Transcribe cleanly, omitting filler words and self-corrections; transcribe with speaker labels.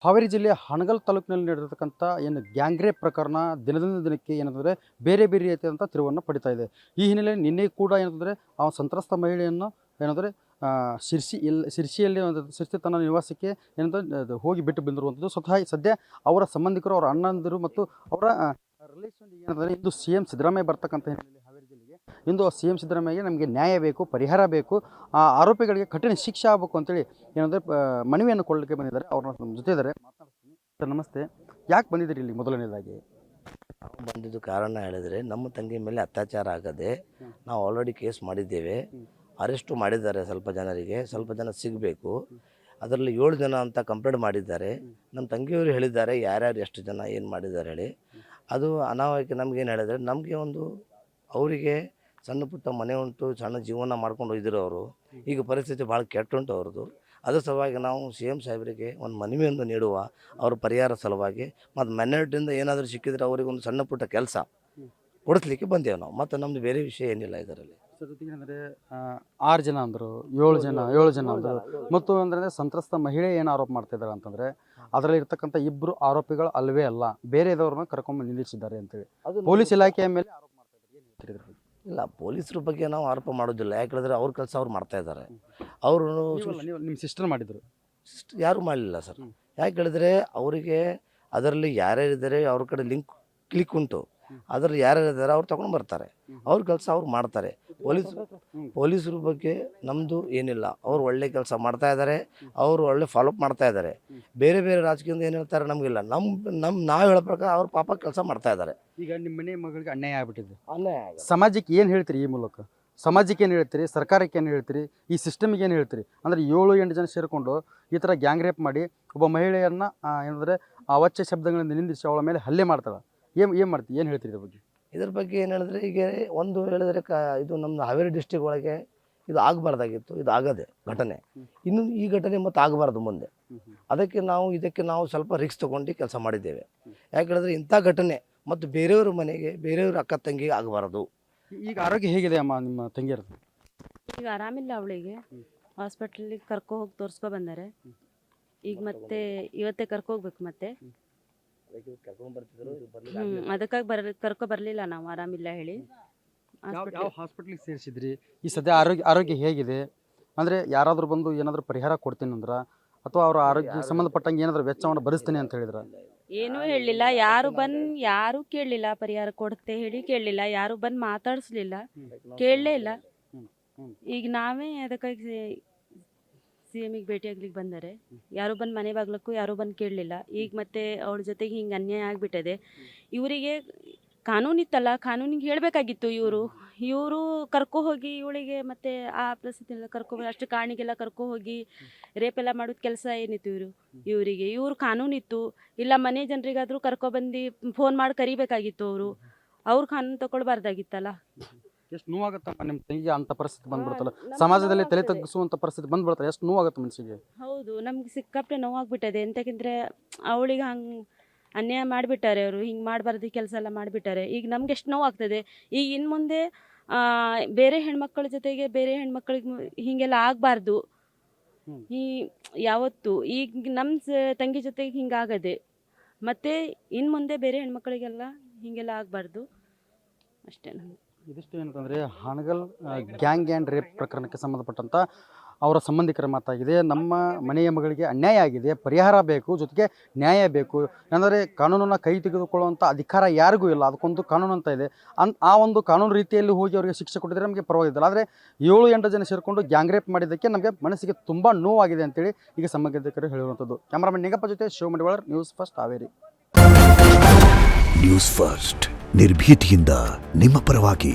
Speaker 1: ಹಾವೇರಿ ಜಿಲ್ಲೆಯ ಹಾನಗಲ್ ತಾಲೂಕಿನಲ್ಲಿ ನಡೆದಿರ್ತಕ್ಕಂಥ ಏನು ಗ್ಯಾಂಗ್ ರೇಪ್ ಪ್ರಕರಣ ದಿನದಿಂದ ದಿನಕ್ಕೆ ಏನಂದರೆ ಬೇರೆ ಬೇರೆ ರೀತಿಯಾದಂಥ ತಿರುವನ್ನು ಪಡಿತಾ ಇದೆ. ಈ ಹಿನ್ನೆಲೆಯಲ್ಲಿ ನಿನ್ನೆ ಕೂಡ ಏನಂದರೆ ಆ ಸಂತ್ರಸ್ತ ಮಹಿಳೆಯನ್ನು ಏನಂದರೆ ಶಿರ್ಸಿಯಲ್ಲಿ ಒಂದು ಶಿರ್ಸಿ ತನ್ನ ನಿವಾಸಕ್ಕೆ ಏನಂದ್ರೆ ಅದು ಹೋಗಿ ಬಿಟ್ಟು ಬಂದಿರುವಂಥದ್ದು. ಸ್ವತಃ ಸದ್ಯ ಅವರ ಸಂಬಂಧಿಕರು, ಅವರ ಅಣ್ಣಂದಿರು ಮತ್ತು ಅವರ ರಿಲೇಷನ್ ಏನಂದರೆ ಇಂದು CM ಸಿದ್ದರಾಮಯ್ಯ ಬರ್ತಕ್ಕಂಥ ಹಿನ್ನೆಲೆಯಲ್ಲಿ ಹಾವೇರಿ ಜಿಲ್ಲೆಗೆ ಇಂದು CM ಸಿದ್ದರಾಮಯ್ಯಗೆ ನಮಗೆ ನ್ಯಾಯ ಬೇಕು, ಪರಿಹಾರ ಬೇಕು, ಆ ಆರೋಪಿಗಳಿಗೆ ಕಠಿಣ ಶಿಕ್ಷೆ ಆಗಬೇಕು ಅಂತೇಳಿ ಏನಂದರೆ ಮನವಿಯನ್ನು ಕೊಡಲಿಕ್ಕೆ ಬಂದಿದ್ದಾರೆ. ಅವ್ರನ್ನ ನಮ್ಮ ಜೊತೆ ಇದ್ದಾರೆ, ಮಾತನಾಡ್ತೀನಿ. ಸರ್ ನಮಸ್ತೆ, ಯಾಕೆ ಬಂದಿದ್ದೀರಿ ಇಲ್ಲಿ ಮೊದಲನೇದಾಗಿ?
Speaker 2: ನಾವು ಬಂದಿದ್ದು ಕಾರಣ ಹೇಳಿದರೆ ನಮ್ಮ ತಂಗಿ ಮೇಲೆ ಅತ್ಯಾಚಾರ ಆಗದೆ ನಾವು ಆಲ್ರೆಡಿ ಕೇಸ್ ಮಾಡಿದ್ದೇವೆ. ಅರೆಸ್ಟು ಮಾಡಿದ್ದಾರೆ, ಸ್ವಲ್ಪ ಜನ ಸಿಗಬೇಕು. ಅದರಲ್ಲಿ 7 ಜನ ಅಂತ ಕಂಪ್ಲೇಂಟ್ ಮಾಡಿದ್ದಾರೆ. ನಮ್ಮ ತಂಗಿಯವರು ಹೇಳಿದ್ದಾರೆ ಯಾರ್ಯಾರು ಎಷ್ಟು ಜನ ಏನು ಮಾಡಿದ್ದಾರೆ ಹೇಳಿ. ಅದು ಅನಾವಶ್ಯಕ ನಮಗೇನು ಹೇಳಿದರೆ, ನಮಗೆ ಒಂದು ಅವರಿಗೆ ಸಣ್ಣ ಪುಟ್ಟ ಮನೆ ಉಂಟು, ಸಣ್ಣ ಜೀವನ ಮಾಡ್ಕೊಂಡು ಹೋಗಿದ್ರು ಅವರು. ಈಗ ಪರಿಸ್ಥಿತಿ ಭಾಳ ಕೆಟ್ಟುಂಟು ಅವ್ರದ್ದು. ಅದ್ರ ಸಲುವಾಗಿ ನಾವು CM ಸಾಹೇಬರಿಗೆ ಒಂದು ಮನವಿಯನ್ನು ನೀಡುವ, ಅವ್ರ ಪರಿಹಾರ ಸಲುವಾಗಿ ಮತ್ತು ಮೈನಾರಿಟಿಯಿಂದ ಏನಾದರೂ ಸಿಕ್ಕಿದ್ರೆ ಅವರಿಗೆ ಒಂದು ಸಣ್ಣ ಪುಟ್ಟ ಕೆಲಸ ಕೊಡಿಸ್ಲಿಕ್ಕೆ ಬಂದೇವೆ ನಾವು. ಮತ್ತು ನಮ್ಮದು ಬೇರೆ ವಿಷಯ ಏನಿಲ್ಲ ಇದರಲ್ಲಿ.
Speaker 1: ಸರ್ ಜೊತೆಗೆ ಏನಂದರೆ 6 ಜನ ಅಂದರು, 7 ಜನ ಅಂದರು. ಮತ್ತು ಅಂದರೆ ಸಂತ್ರಸ್ತ ಮಹಿಳೆ ಏನು ಆರೋಪ ಮಾಡ್ತಿದ್ದಾರೆ ಅಂತಂದರೆ ಅದರಲ್ಲಿ ಇರ್ತಕ್ಕಂಥ 2 ಆರೋಪಿಗಳು ಅಲ್ಲವೇ ಅಲ್ಲ, ಬೇರೆ ಇದ್ದವ್ರನ್ನ ಕರ್ಕೊಂಬಂದು ನಿಲ್ಲಿಸಿದ್ದಾರೆ ಅಂತೇಳಿ ಪೊಲೀಸ್ ಇಲಾಖೆಯ ಮೇಲೆ ಆರೋಪ ಮಾಡ್ತಾ ಇದ್ದಾರೆ. ಏನು ಹೇಳ್ತಿದ್ರು?
Speaker 2: ಇಲ್ಲ, ಪೊಲೀಸರ ಬಗ್ಗೆ ನಾವು ಆರೋಪ ಮಾಡೋದಿಲ್ಲ. ಯಾಕೆ ಹೇಳಿದ್ರೆ ಅವ್ರ ಕೆಲಸ ಅವ್ರು ಮಾಡ್ತಾಯಿದ್ದಾರೆ. ಅವರು
Speaker 1: ನಿಮ್ಮ ಸಿಸ್ಟರ್ ಮಾಡಿದರು?
Speaker 2: ಯಾರೂ ಮಾಡಲಿಲ್ಲ ಸರ್. ಯಾಕೆ ಹೇಳಿದ್ರೆ ಅವರಿಗೆ ಅದರಲ್ಲಿ ಯಾರ್ಯಾರಿದ್ದಾರೆ ಅವ್ರ ಕಡೆ ಕ್ಲಿಕ್ ಉಂಟು. ಅದರಲ್ಲಿ ಯಾರ್ಯಾರಿದ್ದಾರೆ ಅವ್ರು ತಗೊಂಡು ಬರ್ತಾರೆ, ಅವ್ರ ಕೆಲಸ ಅವ್ರು ಮಾಡ್ತಾರೆ. ಪೊಲೀಸರ ಬಗ್ಗೆ ನಮ್ಮದು ಏನಿಲ್ಲ. ಅವ್ರು ಒಳ್ಳೆ ಕೆಲಸ ಮಾಡ್ತಾ ಇದ್ದಾರೆ, ಅವರು ಒಳ್ಳೆ ಫಾಲೋಅಪ್ ಮಾಡ್ತಾ ಇದ್ದಾರೆ. ಬೇರೆ ಬೇರೆ ರಾಜಕೀಯದಿಂದ ಏನು ಹೇಳ್ತಾರೆ ನಮಗಿಲ್ಲ. ನಾವು ಹೇಳೋ ಪ್ರಕಾರ ಅವ್ರ ಪಾಪ ಕೆಲಸ ಮಾಡ್ತಾ ಇದ್ದಾರೆ.
Speaker 1: ಈಗ ನಿಮ್ಮ ಮನೆ ಮಗಳಿಗೆ ಅನ್ಯಾಯ ಆಗ್ಬಿಟ್ಟಿದೆ,
Speaker 2: ಅಲ್ಲೇ
Speaker 1: ಸಮಾಜಕ್ಕೆ ಏನು ಹೇಳ್ತೀರಿ? ಈ ಮೂಲಕ ಸಮಾಜಕ್ಕೆ ಏನು ಹೇಳ್ತೀರಿ, ಸರ್ಕಾರಕ್ಕೆ ಏನು ಹೇಳ್ತೀರಿ, ಈ ಸಿಸ್ಟಮಿಗೆ ಏನು ಹೇಳ್ತೀರಿ? ಅಂದರೆ 7-8 ಜನ ಸೇರಿಕೊಂಡು ಈ ಥರ ಗ್ಯಾಂಗ್ ರೇಪ್ ಮಾಡಿ ಒಬ್ಬ ಮಹಿಳೆಯನ್ನು ಏನಂದರೆ ಅವಾಚ್ಯ ಶಬ್ದಗಳಿಂದ ನಿಂದಿಸಿ ಅವಳ ಮೇಲೆ ಹಲ್ಲೆ ಮಾಡ್ತಾಳೆ. ಏನು ಮಾಡ್ತೀವಿ, ಏನು ಹೇಳ್ತೀರಿ
Speaker 2: ಇದ್ರ ಬಗ್ಗೆ ಏನು ಹೇಳಿದ್ರೆ, ಈಗ ಒಂದು ಹೇಳಿದ್ರೆ ಇದು ನಮ್ಮ ಹಾವೇರಿ ಡಿಸ್ಟಿಕ್ ಒಳಗೆ ಇದು ಆಗಬಾರ್ದಾಗಿತ್ತು, ಇದು ಆಗದೆ ಘಟನೆ. ಇನ್ನು ಈ ಘಟನೆ ಮತ್ತು ಆಗಬಾರ್ದು ಮುಂದೆ. ಇದಕ್ಕೆ ನಾವು ಸ್ವಲ್ಪ ರಿಸ್ಕ್ ತೊಗೊಂಡು ಕೆಲಸ ಮಾಡಿದ್ದೇವೆ. ಯಾಕೆ ಹೇಳಿದ್ರೆ ಇಂಥ ಘಟನೆ ಮತ್ತು ಬೇರೆಯವ್ರ ಮನೆಗೆ, ಬೇರೆಯವ್ರ ಅಕ್ಕ ತಂಗಿಗೆ ಆಗಬಾರ್ದು.
Speaker 1: ಈಗ ಆರೋಗ್ಯ ಹೇಗಿದೆ ಅಮ್ಮ ನಿಮ್ಮ ತಂಗಿಯರದು?
Speaker 3: ಈಗ ಆರಾಮಿಲ್ಲ, ಅವಳಿಗೆ ಹಾಸ್ಪಿಟ್ಲಿಗೆ ಹೋಗಿ ತೋರಿಸ್ಕೊ ಬಂದಾರೆ. ಈಗ ಮತ್ತೆ ಇವತ್ತೇ ಹೋಗ್ಬೇಕು ಮತ್ತೆ. ಅದಕ್ಕಾಗಿ ಕರ್ಕೊ ಬರಲಿಲ್ಲ ನಾವು, ಆರಾಮಿಲ್ಲ ಹೇಳಿ.
Speaker 1: ಯಾವ ಹಾಸ್ಪಿಟ್ಲಿಗೆ ಸೇರಿಸಿದ್ರಿ? ಈ ಸದ್ಯ ಆರೋಗ್ಯ ಹೇಗಿದೆ? ಅಂದರೆ ಯಾರಾದರೂ ಬಂದು ಏನಾದರೂ ಪರಿಹಾರ ಕೊಡ್ತೀನಿ ಅಂದ್ರ, ಅಥವಾ ಅವರ ಆರೋಗ್ಯ ಸಂಬಂಧಪಟ್ಟಂಗೆ ಏನಾದರೂ ವೆಚ್ಚವನ್ನು ಭರಿಸ್ತೀನಿ ಅಂತ ಹೇಳಿದ್ರ?
Speaker 3: ಏನೂ ಹೇಳಲಿಲ್ಲ, ಯಾರು ಕೇಳಲಿಲ್ಲ. ಪರಿಹಾರ ಕೊಡುತ್ತೆ ಹೇಳಿ ಕೇಳಲಿಲ್ಲ, ಯಾರು ಬಂದು ಮಾತಾಡಿಸ್ಲಿಲ್ಲ, ಕೇಳಲೇ ಇಲ್ಲ. ಈಗ ನಾವೇ ಅದಕ್ಕಾಗಿ CMಗೆ ಭೇಟಿ ಆಗ್ಲಿಕ್ಕೆ ಬಂದರೆ, ಯಾರು ಬಂದು ಮನೆ ಬಾಗ್ಲಕ್ಕೂ ಯಾರು ಬಂದು ಕೇಳಲಿಲ್ಲ. ಈಗ ಮತ್ತೆ ಅವಳ ಜೊತೆಗೆ ಹಿಂಗೆ ಅನ್ಯಾಯ ಆಗಿಬಿಟ್ಟದೆ. ಇವರಿಗೆ ಕಾನೂನಿತ್ತಲ್ಲ, ಕಾನೂನಿಗೆ ಹೇಳಬೇಕಾಗಿತ್ತು. ಇವರು ಹೋಗಿ ಇವಳಿಗೆ ಮತ್ತೆ ಆ ಪರಿಸ್ಥಿತಿನೆಲ್ಲ ಕರ್ಕೊಬಂದು ಅಷ್ಟು ಕಾಣಿಗೆಲ್ಲ ಹೋಗಿ ರೇಪೆಲ್ಲ ಮಾಡೋದು ಕೆಲಸ ಏನಿತ್ತು ಇವ್ರು ಕಾನೂನಿತ್ತು. ಇಲ್ಲ ಮನೆ ಜನರಿಗಾದರೂ ಕರ್ಕೊಬಂದು ಫೋನ್ ಮಾಡಿ ಕರಿಬೇಕಾಗಿತ್ತು. ಅವ್ರು ಕಾನೂನು ತಗೊಳ್ಬಾರ್ದಾಗಿತ್ತಲ್ಲ.
Speaker 1: ಎಷ್ಟು ನೋವಾಗತ್ತಮ್ಮ ನಿಮ್ಮ ತಂಗಿಗೆ ಅಂಥ ಪರಿಸ್ಥಿತಿ ಬಂದ್ಬಿಡ್ತಲ್ಲ, ಸಮಾಜದಲ್ಲಿ ತಲೆ ತಗ್ಗಿಸುವಂಥ ಪರಿಸ್ಥಿತಿ ಬಂದ್ಬಿಡ್ತಾರೆ, ಎಷ್ಟು ನೋವಾಗುತ್ತೆ ಮನಸ್ಸಿಗೆ?
Speaker 3: ಹೌದು, ನಮ್ಗೆ ಸಿಕ್ಕಾಪಟ್ಟೆ ನೋವಾಗ್ಬಿಟ್ಟದೆ. ಎಂತಕ್ಕಿಂದ್ರೆ ಅವಳಿಗೆ ಹಂಗೆ ಅನ್ಯಾಯ ಮಾಡಿಬಿಟ್ಟಾರೆ ಅವರು, ಹಿಂಗೆ ಮಾಡಬಾರ್ದು ಕೆಲಸ ಎಲ್ಲ ಮಾಡಿಬಿಟ್ಟಾರೆ. ಈಗ ನಮ್ಗೆ ಎಷ್ಟು ನೋವಾಗ್ತದೆ. ಈಗ ಇನ್ನು ಮುಂದೆ ಬೇರೆ ಹೆಣ್ಮಕ್ಳ ಜೊತೆಗೆ ಬೇರೆ ಹೆಣ್ಮಕ್ಳಿಗೆ ಹೀಗೆಲ್ಲ ಆಗಬಾರ್ದು. ಯಾವತ್ತು ಈಗ ನಮ್ಮ ತಂಗಿ ಜೊತೆಗೆ ಹಿಂಗಾಗದೆ, ಮತ್ತು ಇನ್ನು ಮುಂದೆ ಬೇರೆ ಹೆಣ್ಮಕ್ಳಿಗೆಲ್ಲ ಹೀಗೆಲ್ಲ ಆಗಬಾರ್ದು ಅಷ್ಟೇ.
Speaker 1: ಇದಿಷ್ಟು ಏನಂತಂದರೆ ಹಾನಗಲ್ ಗ್ಯಾಂಗ್ ಆ್ಯಂಡ್ ರೇಪ್ ಪ್ರಕರಣಕ್ಕೆ ಸಂಬಂಧಪಟ್ಟಂಥ ಅವರ ಸಂಬಂಧಿಕರ ಮಾತಾಗಿದೆ. ನಮ್ಮ ಮನೆಯ ಮಗಳಿಗೆ ಅನ್ಯಾಯ ಆಗಿದೆ, ಪರಿಹಾರ ಬೇಕು, ಜೊತೆಗೆ ನ್ಯಾಯ ಬೇಕು. ಅಂದರೆ ಕಾನೂನನ್ನು ಕೈ ತೆಗೆದುಕೊಳ್ಳುವಂಥ ಅಧಿಕಾರ ಯಾರಿಗೂ ಇಲ್ಲ, ಅದಕ್ಕೊಂದು ಕಾನೂನು ಅಂತ ಇದೆ. ಆ ಒಂದು ಕಾನೂನು ರೀತಿಯಲ್ಲಿ ಹೋಗಿ ಅವರಿಗೆ ಶಿಕ್ಷೆ ಕೊಟ್ಟಿದ್ರೆ ನಮಗೆ ಪರವಾಗಿಲ್ಲ. ಆದರೆ 7-8 ಜನ ಸೇರಿಕೊಂಡು ಗ್ಯಾಂಗ್ ರೇಪ್ ಮಾಡಿದ್ದಕ್ಕೆ ನಮಗೆ ಮನಸ್ಸಿಗೆ ತುಂಬ ನೋವಾಗಿದೆ ಅಂತೇಳಿ ಈಗ ಸಂಬಂಧಿಕರು ಹೇಳಿರುವಂಥದ್ದು. ಕ್ಯಾಮರಾಮನ್ ನಿಂಗಪ್ಪ ಜೊತೆ Shivamadivalar, news first Haveri.
Speaker 4: News first ನಿರ್ಭೀತಿಯಿಂದ ನಿಮ್ಮ ಪರವಾಗಿ.